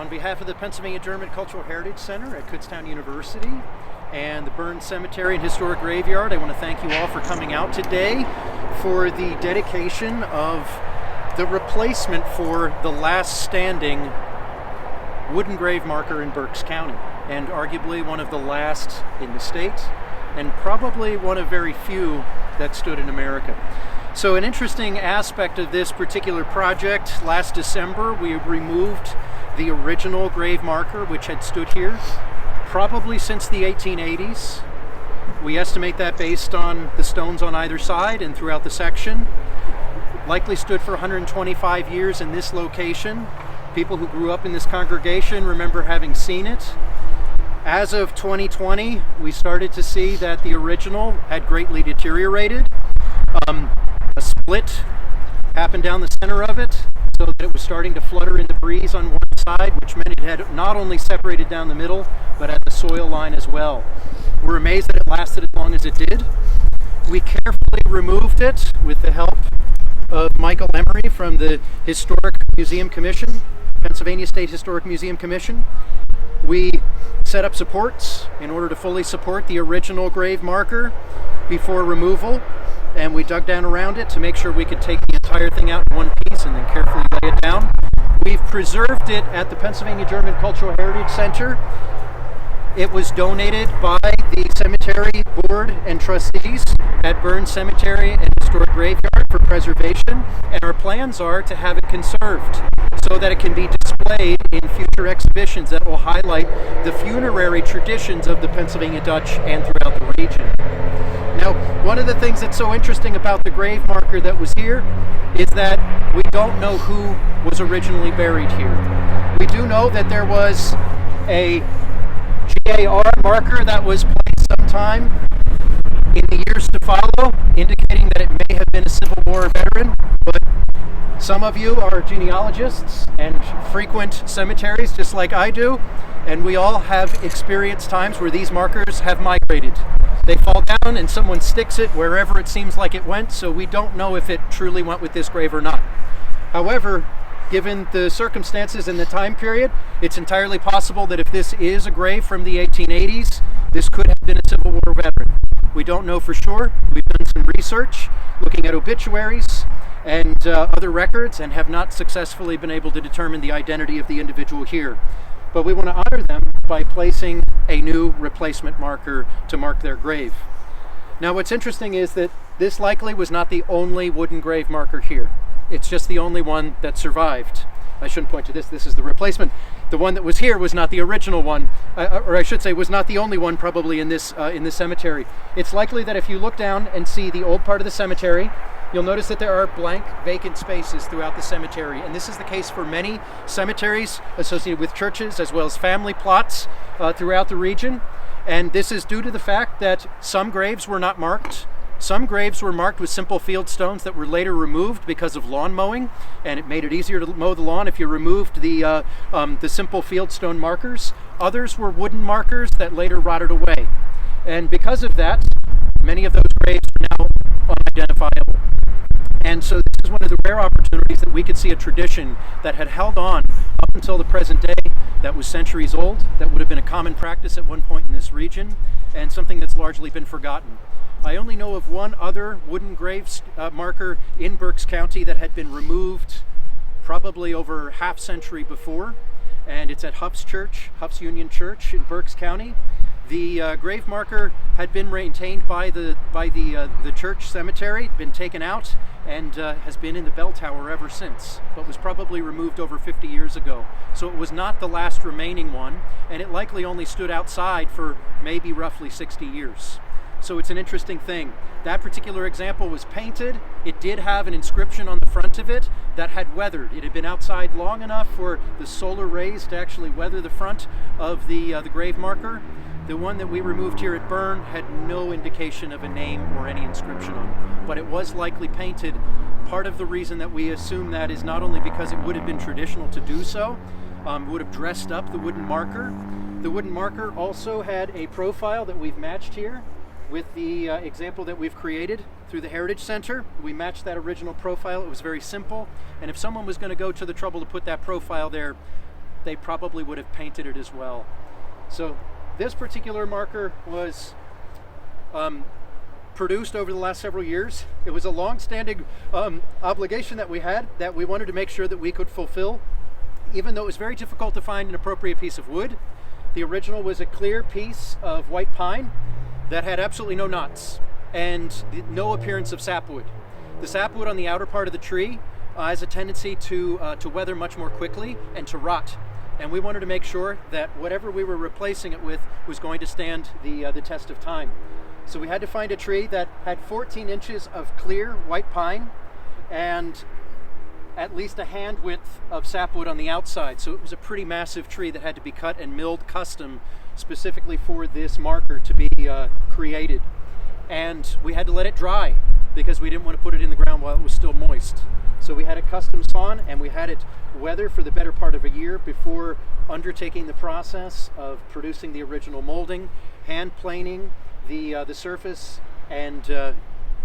On behalf of the Pennsylvania German Cultural Heritage Center at Kutztown University and the Bern Cemetery and Historic Graveyard, I want to thank you all for coming out today for the dedication of the replacement for the last standing wooden grave marker in Berks County, and arguably one of the last in the state, and probably one of very few that stood in America. So an interesting aspect of this particular project, last December we removed the original grave marker which had stood here probably since the 1880s. We estimate that based on the stones on either side and throughout the section. Likely stood for 125 years in this location. People who grew up in this congregation remember having seen it. As of 2020, we started to see that the original had greatly deteriorated. A split happened down the center of it, so that it was starting to flutter in the breeze on one side, which meant it had not only separated down the middle, but at the soil line as well. We're amazed that it lasted as long as it did. We carefully removed it with the help of Michael Emery from the Historic Museum Commission, Pennsylvania State Historic Museum Commission. We set up supports in order to fully support the original grave marker before removal, and we dug down around it to make sure we could take the entire thing out in one piece and then carefully lay it down. We've preserved it at the Pennsylvania German Cultural Heritage Center. It was donated by the Cemetery Board and Trustees at Bern Cemetery and Historic Graveyard for preservation, and our plans are to have it conserved so that it can be displayed in future exhibitions that will highlight the funerary traditions of the Pennsylvania Dutch and throughout the region. Now, one of the things that's so interesting about the grave marker that was here is that we don't know who was originally buried here. We do know that there was a GAR marker that was placed sometime in the years to follow, indicating that it may have been a Civil War veteran, but some of you are genealogists and frequent cemeteries just like I do, and we all have experienced times where these markers have migrated. They fall down and someone sticks it wherever it seems like it went, so we don't know if it truly went with this grave or not. However, given the circumstances and the time period, it's entirely possible that if this is a grave from the 1880s, this could have been a Civil War veteran. We don't know for sure. We've done some research looking at obituaries and other records and have not successfully been able to determine the identity of the individual here. But we want to honor them by placing a new replacement marker to mark their grave. Now, what's interesting is that this likely was not the only wooden grave marker here. It's just the only one that survived. I shouldn't point to this. This is the replacement. The one that was here was not the original one, or I should say was not the only one probably in this cemetery. It's likely that if you look down and see the old part of the cemetery, you'll notice that there are blank vacant spaces throughout the cemetery, and this is the case for many cemeteries associated with churches as well as family plots throughout the region. And this is due to the fact that some graves were not marked. Some graves were marked with simple field stones that were later removed because of lawn mowing, and it made it easier to mow the lawn if you removed the simple field stone markers. Others were wooden markers that later rotted away. And because of that, many of those graves are now unidentifiable. And so this is one of the rare opportunities that we could see a tradition that had held on up until the present day, that was centuries old, that would have been a common practice at one point in this region, and something that's largely been forgotten. I only know of one other wooden grave marker in Berks County that had been removed probably over half century before, and it's at Huff's Union Church in Berks County. The grave marker had been maintained by the church cemetery, been taken out, and has been in the bell tower ever since, but was probably removed over 50 years ago. So it was not the last remaining one, and it likely only stood outside for maybe roughly 60 years. So it's an interesting thing. That particular example was painted. It did have an inscription on the front of it that had weathered. It had been outside long enough for the solar rays to actually weather the front of the grave marker. The one that we removed here at Bern had no indication of a name or any inscription on it, but it was likely painted. Part of the reason that we assume that is not only because it would have been traditional to do so, would have dressed up the wooden marker. The wooden marker also had a profile that we've matched here with the example that we've created through the Heritage Center. We matched that original profile. It was very simple, and if someone was going to go to the trouble to put that profile there, they probably would have painted it as well. So this particular marker was produced over the last several years. It was a long-standing obligation that we had, that we wanted to make sure that we could fulfill, even though it was very difficult to find an appropriate piece of wood. The original was a clear piece of white pine that had absolutely no knots and no appearance of sapwood. The sapwood on the outer part of the tree has a tendency to weather much more quickly and to rot. And we wanted to make sure that whatever we were replacing it with was going to stand the test of time. So we had to find a tree that had 14 inches of clear white pine and at least a hand width of sapwood on the outside. So it was a pretty massive tree that had to be cut and milled custom specifically for this marker to be created. And we had to let it dry because we didn't want to put it in the ground while it was still moist. So we had it custom sawn and we had it weather for the better part of a year before undertaking the process of producing the original molding, hand planing the surface, and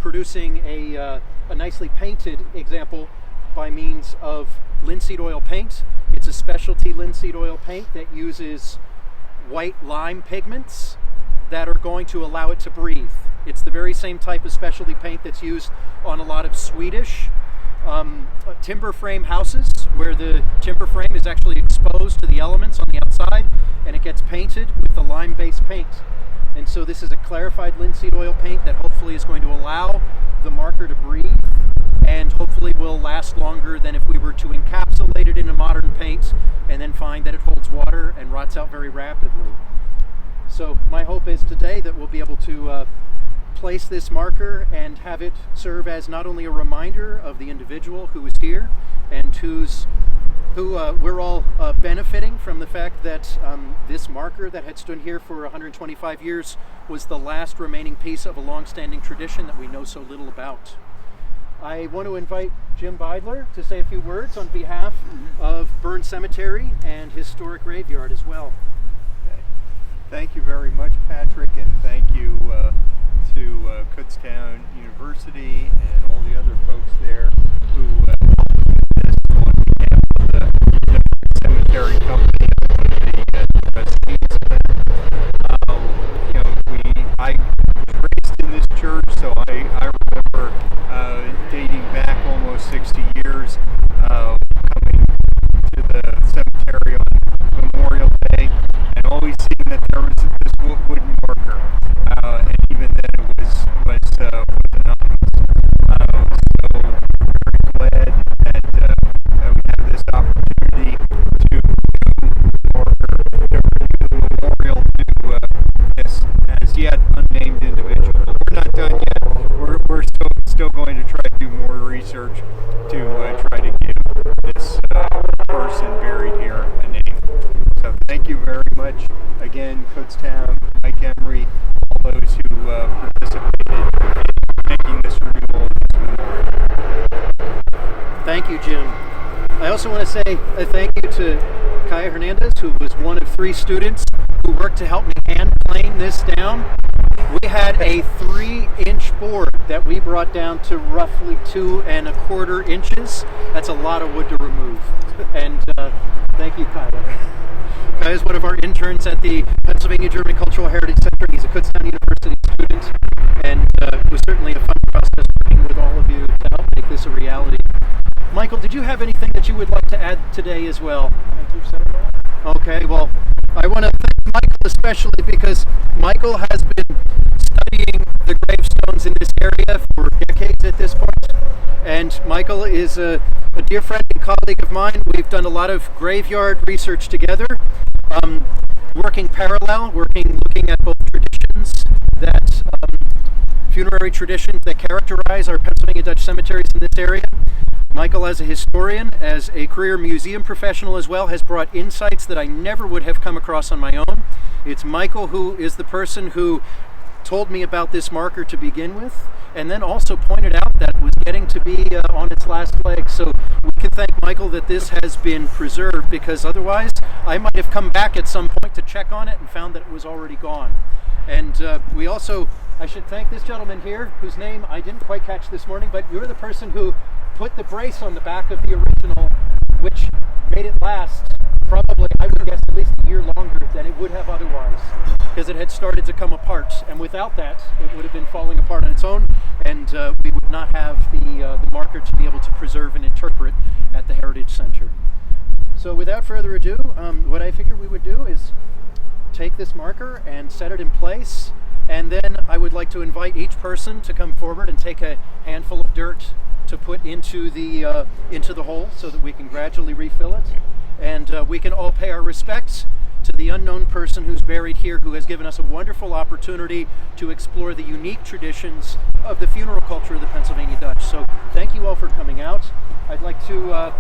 producing a nicely painted example by means of linseed oil paint. It's a specialty linseed oil paint that uses white lime pigments that are going to allow it to breathe. It's the very same type of specialty paint that's used on a lot of Swedish timber frame houses, where the timber frame is actually exposed to the elements on the outside and it gets painted with the lime-based paint. And so this is a clarified linseed oil paint that hopefully is going to allow the marker to breathe and hopefully will last longer than if we were to encapsulate it in a modern paint and then find that it holds water and rots out very rapidly. So my hope is today that we'll be able to place this marker and have it serve as not only a reminder of the individual who is here and who we're all benefiting from the fact that this marker that had stood here for 125 years was the last remaining piece of a long-standing tradition that we know so little about. I want to invite Jim Beidler to say a few words on behalf of Bern Cemetery and Historic Graveyard as well. Okay. Thank you very much, Patrick, and thank you to Kutztown University and all the other folks there who helped this on behalf of the cemetery company and one of the trustees of it. I was raised in this church, so I remember dating back almost 60 years, coming to the cemetery on Memorial Day and always seeing that there was this wooden marker, and even then it was anonymous. So very glad that we have this opportunity to do the marker, to bring the memorial to this as yet unnamed individual. But we're not done yet. We're still going to try to do more research to try to give this person buried here a name. So thank you very much again, Kutztown, Mike Emery, all those who participated in making this renewal of this memorial. Thank you, Jim. I also want to say a thank you to Kaya Hernandez, who was one of 3 students who worked to help me hand plane this down. We had a 3-inch board that we brought down to roughly 2 1/4 inches. That's a lot of wood to remove. And thank you, Kaya. Kaya is one of our interns at the Pennsylvania German Cultural Heritage Center. He's a Kutztown University student, and it was certainly a fun process working with all of you to help make this a reality. Michael, did you have anything that you would like to add today as well? Thank you so much. Okay, well, I want to thank Michael especially because Michael has been studying the gravestones in this area for decades at this point. And Michael is a dear friend and colleague of mine. We've done a lot of graveyard research together, working parallel, looking at both traditions that funerary traditions that characterize our Pennsylvania Dutch cemeteries in this area. Michael, as a historian, as a career museum professional as well, has brought insights that I never would have come across on my own. It's Michael who is the person who told me about this marker to begin with, and then also pointed out that it was getting to be on its last leg. So we can thank Michael that this has been preserved, because otherwise I might have come back at some point to check on it and found that it was already gone. And I should thank this gentleman here, whose name I didn't quite catch this morning, but you're the person who put the brace on the back of the original, which made it last probably than it would have otherwise, because it had started to come apart. And without that, it would have been falling apart on its own, and we would not have the marker to be able to preserve and interpret at the Heritage Center. So without further ado, what I figured we would do is take this marker and set it in place, and then I would like to invite each person to come forward and take a handful of dirt to put into the hole so that we can gradually refill it, and we can all pay our respects to the unknown person who's buried here, who has given us a wonderful opportunity to explore the unique traditions of the funeral culture of the Pennsylvania Dutch. So thank you all for coming out. I'd like to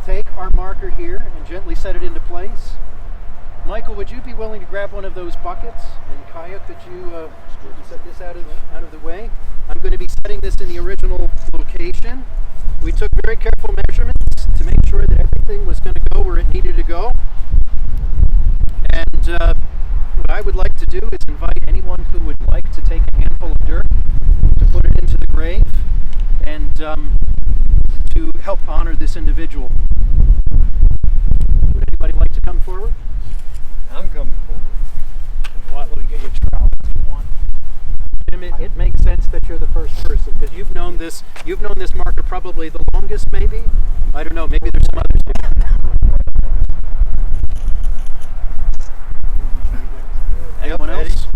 take our marker here and gently set it into place. Michael, would you be willing to grab one of those buckets? And Kaya, could you set this out of the way? I'm going to be setting this in the original location. We took very careful measurements to make sure that everything was going to go where it needed to go. And what I would like to do is invite anyone who would like to take a handful of dirt to put it into the grave and to help honor this individual. Would anybody like to come forward? I'm coming forward. Let me get you a trowel if you want. Jim, it makes sense that you're the first person, because you've known this marker probably the longest, maybe? I don't know, maybe there's some others here. Anyone else?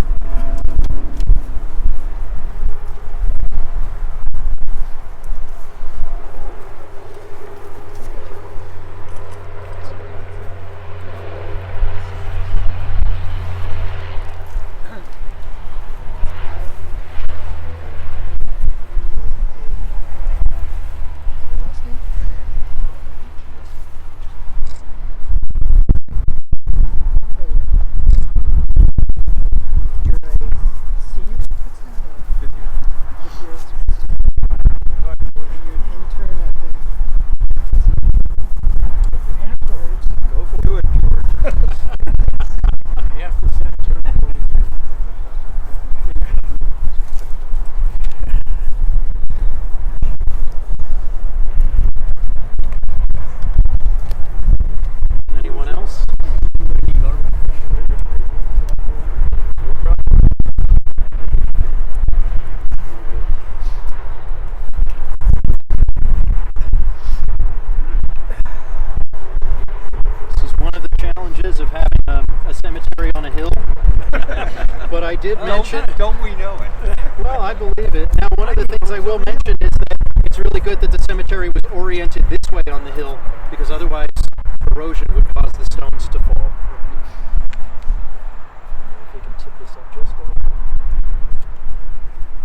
Of having a cemetery on a hill, but I did mention. Don't we know it? Well, I believe it. Now, one of the things I will mention is that it's really good that the cemetery was oriented this way on the hill, because otherwise erosion would cause the stones to fall. If we can tip this up just a little.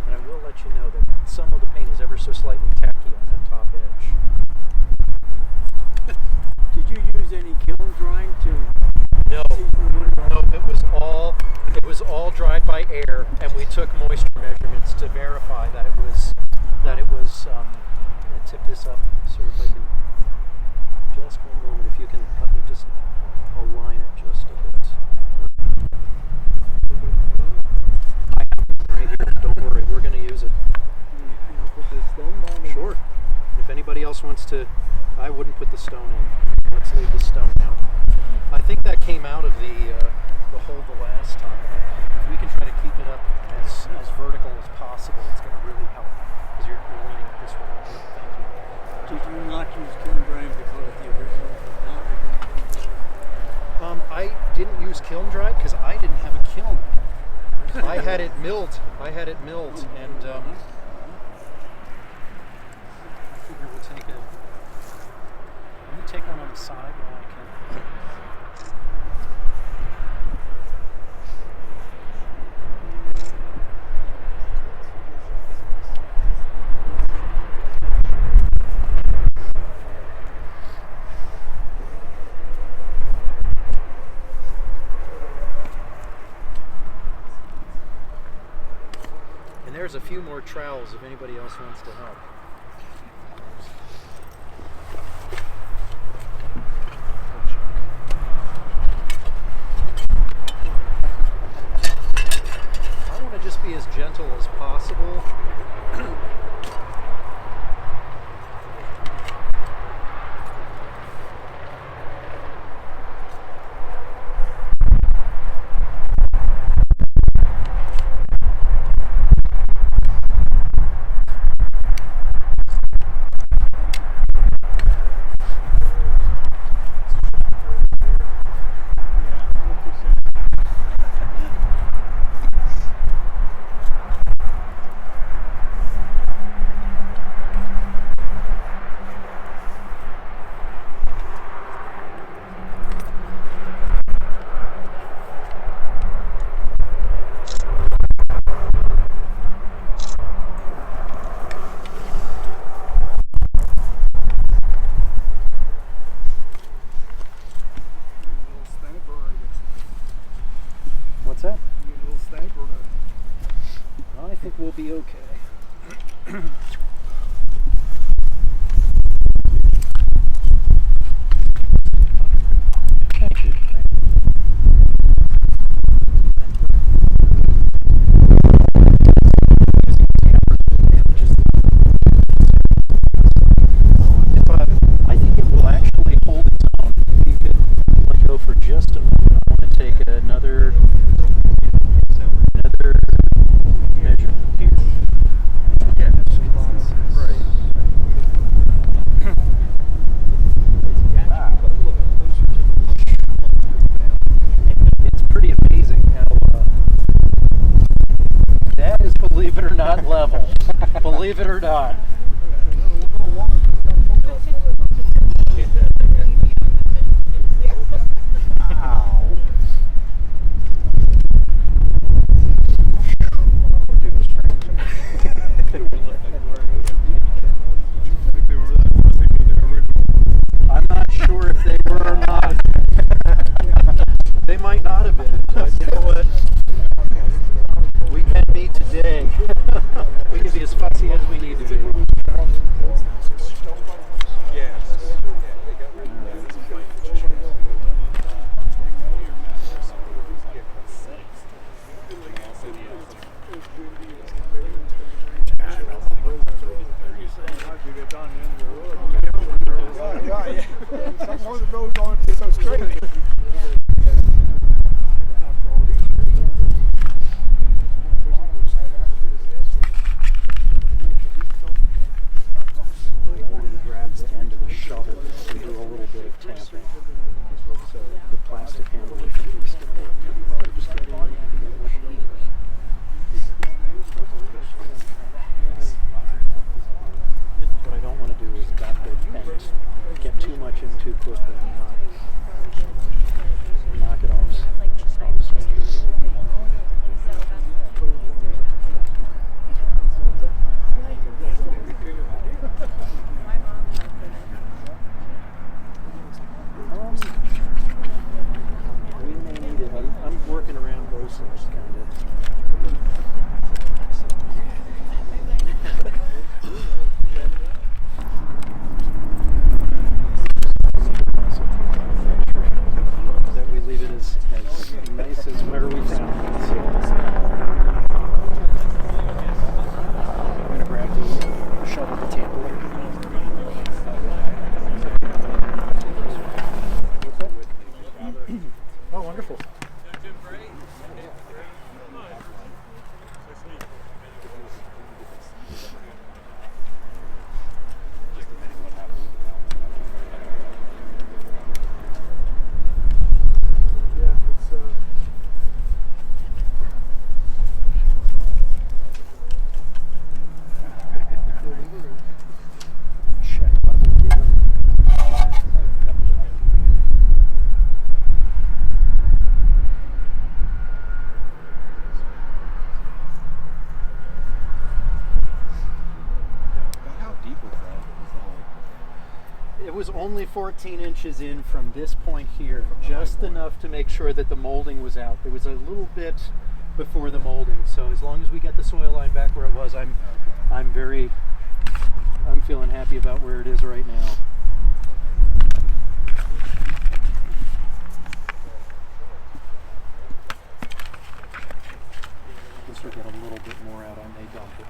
And I will let you know that some of the paint is ever so slightly tacky on that top edge. Did you use any kiln drying to? No, it was all dried by air, and we took moisture measurements to verify that it was. And tip this up, so if I can, just one moment, if you can help me just align it just a bit. I have it right here. Don't worry, we're going to use it. Sure. If anybody else wants to, I wouldn't put the stone in. Let's leave the stone out. I think that came out of the hole the last time. If we can try to keep it up as vertical as possible, it's going to really help, because you're leaning it this way. Thank you. Did you not use kiln drying because of the original? I didn't use kiln dried because I didn't have a kiln. I had it milled. And I figure we'll take let me take one on the side while I can. And there's a few more trowels if anybody else wants to help. I want to just be as gentle as possible. okay. Thank you. I think it will actually hold its own. If you could let go for just a moment, I want to take another measurement here. Yeah, right. It's pretty amazing how that is, believe it or not, level. Believe it or not. Wow. I'm not sure if they were or not. They might not have been, but you know what? We can be today. We can be as fussy as we need to be. Some of the roads aren't so straight. Grab the end of the shovel to do a little bit of tapping. So the plastic handle I think is still working. Just getting the end of the shovel. What I don't want to do is get too much in too quickly and knock it off. We may need it. I'm working around both sides, kind of. That we leave it as nice as where we found it. So I'm going to grab the shovel to tamper it. Oh, wonderful. It was only 14 inches in from this point here, just enough to make sure that the molding was out. It was a little bit before the molding, so as long as we get the soil line back where it was, I'm feeling happy about where it is right now. Once we get a little bit more out, I may dump it.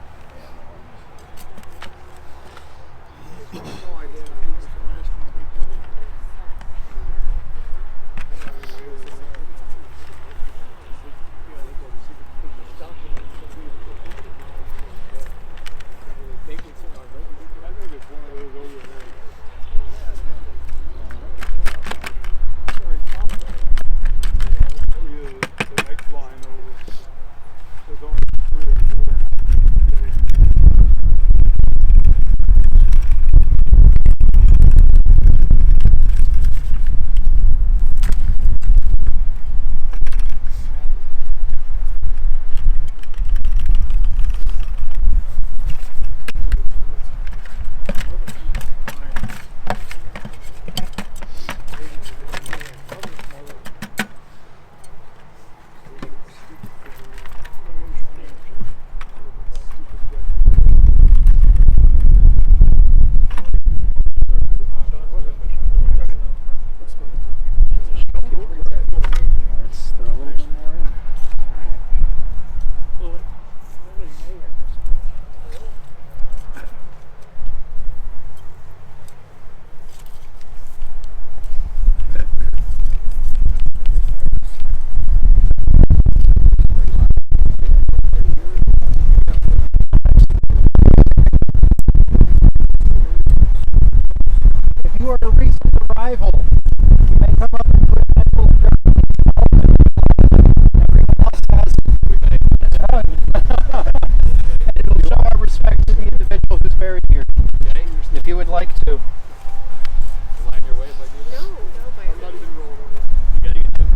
arrival. You may come up and put a handful of dirt. Everyone else has that's one. And it'll show our respect to the individual who's buried here. Okay. If you would like to. Am I in your way if I do this? No, by I'm not even rolling. You getting it too?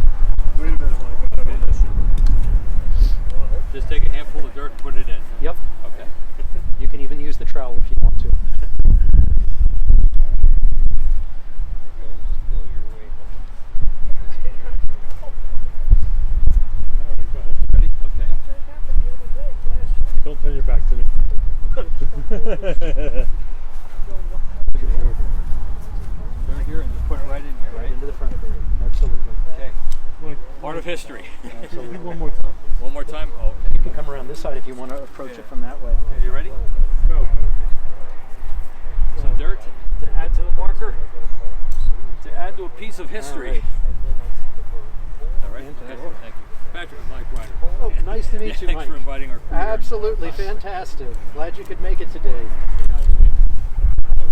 Wait a minute, Mike. I'm not on this shit. Just take a handful of dirt and put it in. Yep. Okay. You can even use the trowel if you want to. Just blow your way home. Go ahead. Ready? Okay. Don't turn your back to me. Start here and just put it right in here, right? Into the front. Absolutely. Okay. Mike, Part of history. Absolutely. one more time. One more time. Oh, okay. You can come around this side if you want to approach it from that way. Okay, you ready? Go. Some dirt to add to the marker, to add to a piece of history. All right. Fantastic. Thank you. Patrick, Mike Reiner. Oh, nice to meet you, Thanks Mike. for inviting our crew. here. Absolutely fantastic. Glad you could make it today.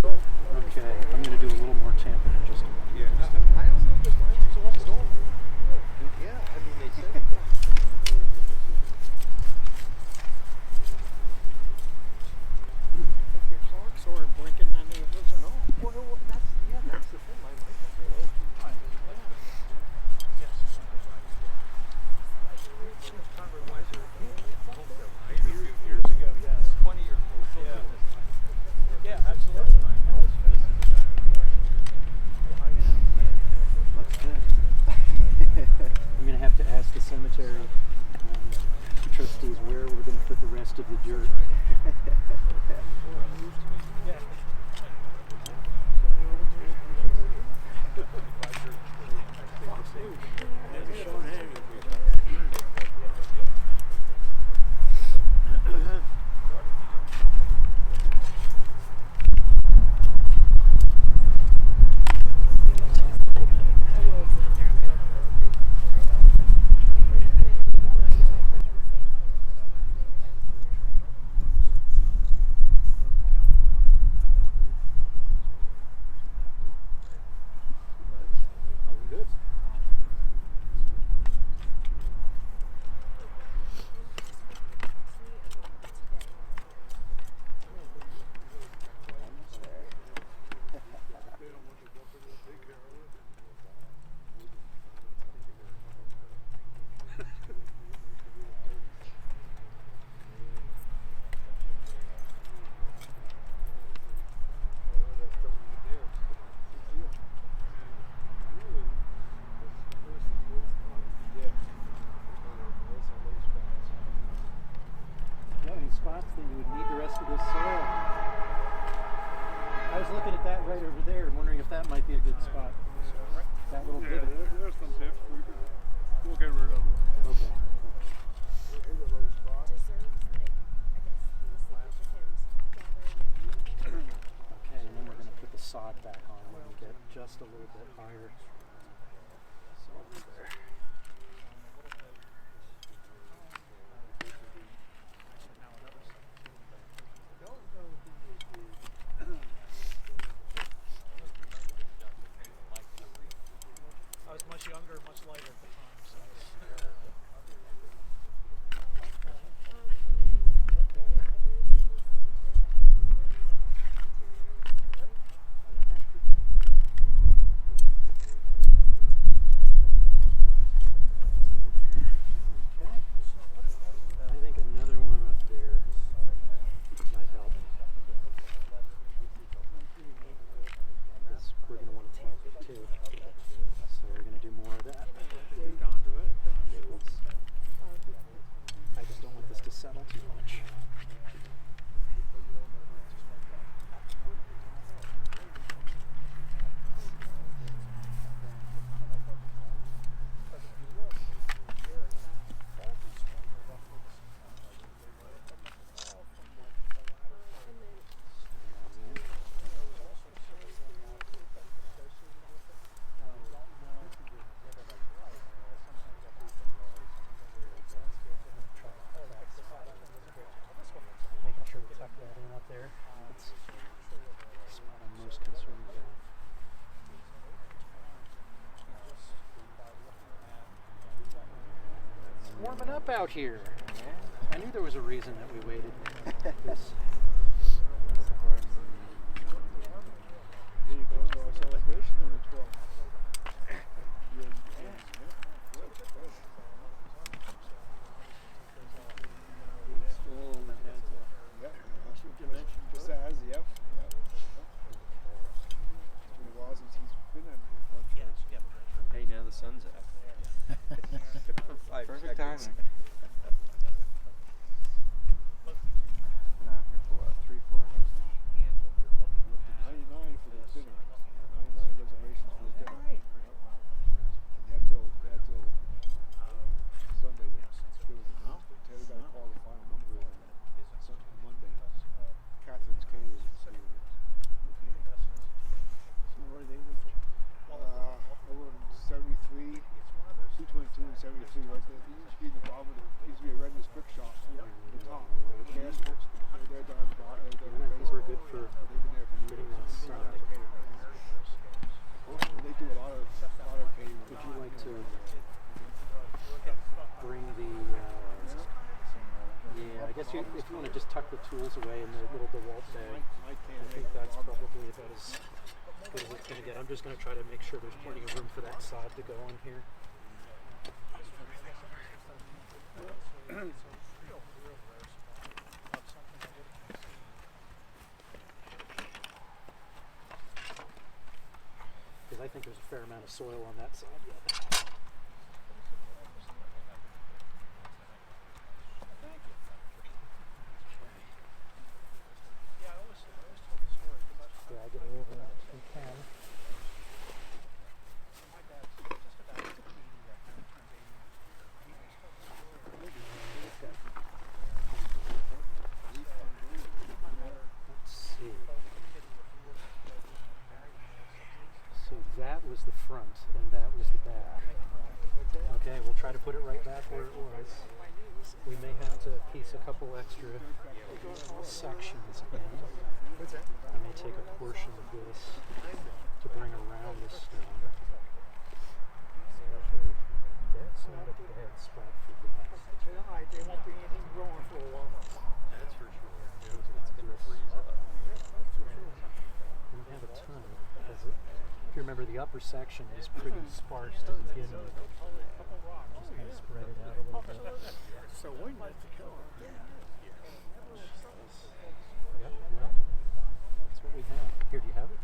Okay, I'm going to do a little more tamping in just a minute. Yeah. I don't know if mine is all going. Yeah, I mean, they said. If your clocks are blinking, then it wasn't on. Well, that's the thing. My mic is Years ago, yes. 20 years ago. Yeah, absolutely. Looks good. I'm going to have to ask the cemetery trustees where we're going to put the rest of the dirt. Spots that you would need the rest of this soil. I was looking at that right over there and wondering if that might be a good spot. That little Yeah, pivot. there's some dips. We'll get rid of them. Okay. deserves, like, I guess, the significant gathering. Okay, and then we're going to put the sod back on when we get just a little bit higher. So there. I was much younger, much lighter at the time. So. I think another one up there might help. Because we're going to want to tamp it too. So we're going to do more of that. warming up out here. I knew there was a reason that we waited. This. Here you go to our celebration on the 12th. Yeah, that's what you mentioned. Just as, yep. It's been a while since he's been at lunch. Hey, now the sun's out. Perfect timing. Been out here for what, 3-4 hours now? 99 for the dinner. 99 reservations for the dinner. Yep. And they had till Sunday to give it. Terry got to call the final number on Monday. Catherine's catering. Where are they reached? Over in 73, 222 and 73, right there. There used to be the bottom of the, used to be a Redness brick shop. Yep. The top. The cash books. They're down the bottom. These were good for They've been there for getting years. that started. They do a lot of catering. Would you like to bring the, yeah, I guess if you want to just tuck the tools away in the little DeWalt bag, I think that's probably about as good as it's going to get. I'm just going to try to make sure there's plenty of room for that sod to go on here. Because I think there's a fair amount of soil on that side yet. Drag it over if we can. Let's see. So that was the front and that was the back. Okay, we'll try to put it right back where it was. We may have to piece a couple extra sections in. I may take a portion of this to bring around the stone. That's not a bad spot for that. Tonight, there won't be anything growing for a while. That's for sure. It's going to freeze up. We don't have a ton, because if you remember, the upper section is pretty sparse to begin with. Just kind of spread it out a little bit. So windy at the killer. Yep, well, that's what we have. Here, do you have it?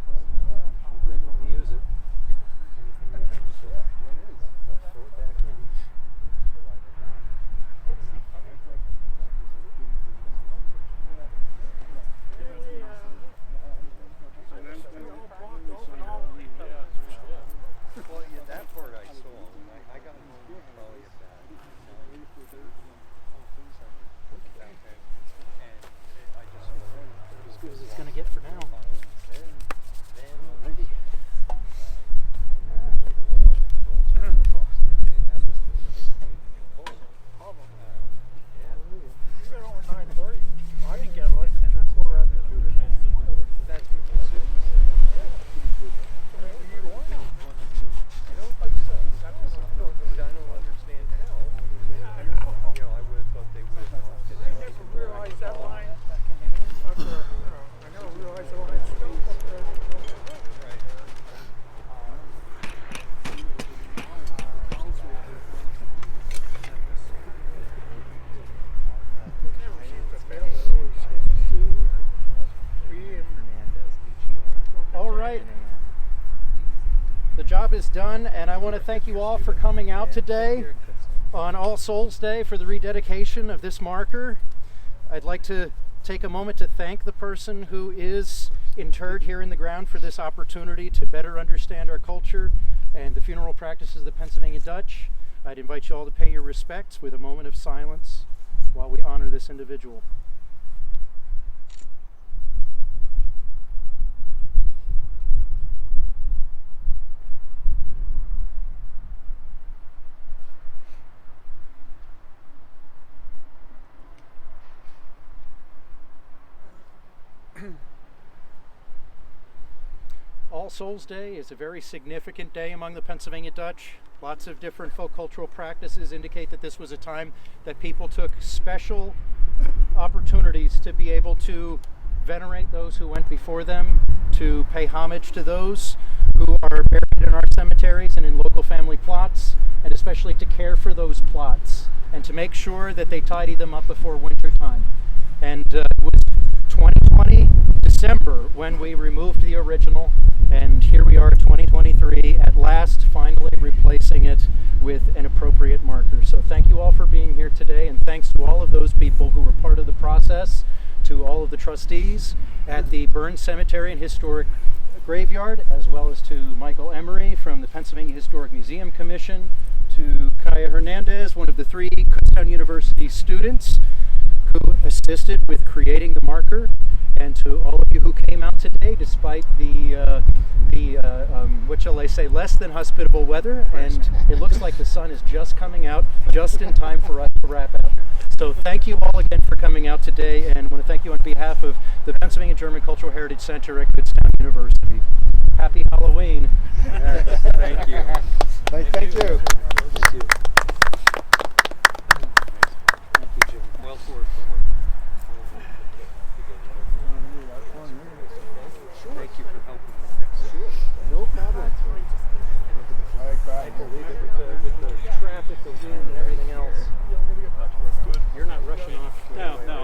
We'll definitely use it. Anything we can to throw it back in. Well, yeah, that part I saw. I got probably about 9 and I just As good as it's going to get for now. then Alrighty. You got over 9:30. I didn't get it right until quarter after 2 today. that's what you said. So maybe you won. I don't think so. I don't understand how. You know, I would have thought they would have lost it. I never realized that line. I never realized the line still up there. Right. Never seems to fail. It always says 2, 3, and All right. The job is done, and I want to thank you all for coming out today on All Souls Day for the rededication of this marker. I'd like to take a moment to thank the person who is interred here in the ground for this opportunity to better understand our culture and the funeral practices of the Pennsylvania Dutch. I'd invite you all to pay your respects with a moment of silence while we honor this individual. All Souls Day is a very significant day among the Pennsylvania Dutch. Lots of different folk cultural practices indicate that this was a time that people took special opportunities to be able to venerate those who went before them, to pay homage to those who are buried in our cemeteries and in local family plots, and especially to care for those plots and to make sure that they tidy them up before winter time. And it was 2020 December when we removed the original, and here we are 2023 at last, finally replacing it with an appropriate marker. So thank you all for being here today, and thanks to all of those people who were part of the process, to all of the trustees at the Bern Cemetery and Historic Graveyard, as well as to Michael Emery from the Pennsylvania Historic Museum Commission, to Kaya Hernandez, one of the 3 Kutztown University students who assisted with creating the marker, and to all of you who came out today despite the what shall I say, less than hospitable weather, and it looks like the sun is just coming out just in time for us to wrap up. So thank you all again for coming out today, and I want to thank you on behalf of the Pennsylvania German Cultural Heritage Center at Kutztown University. Happy Halloween. Yes, thank you. Thank you. Thank you, Jim. Well forward forward. Thank you for helping with this. Sure. No problem. Look at the flag back. I believe it with the traffic, the wind, and everything else. You're not rushing off. No, no.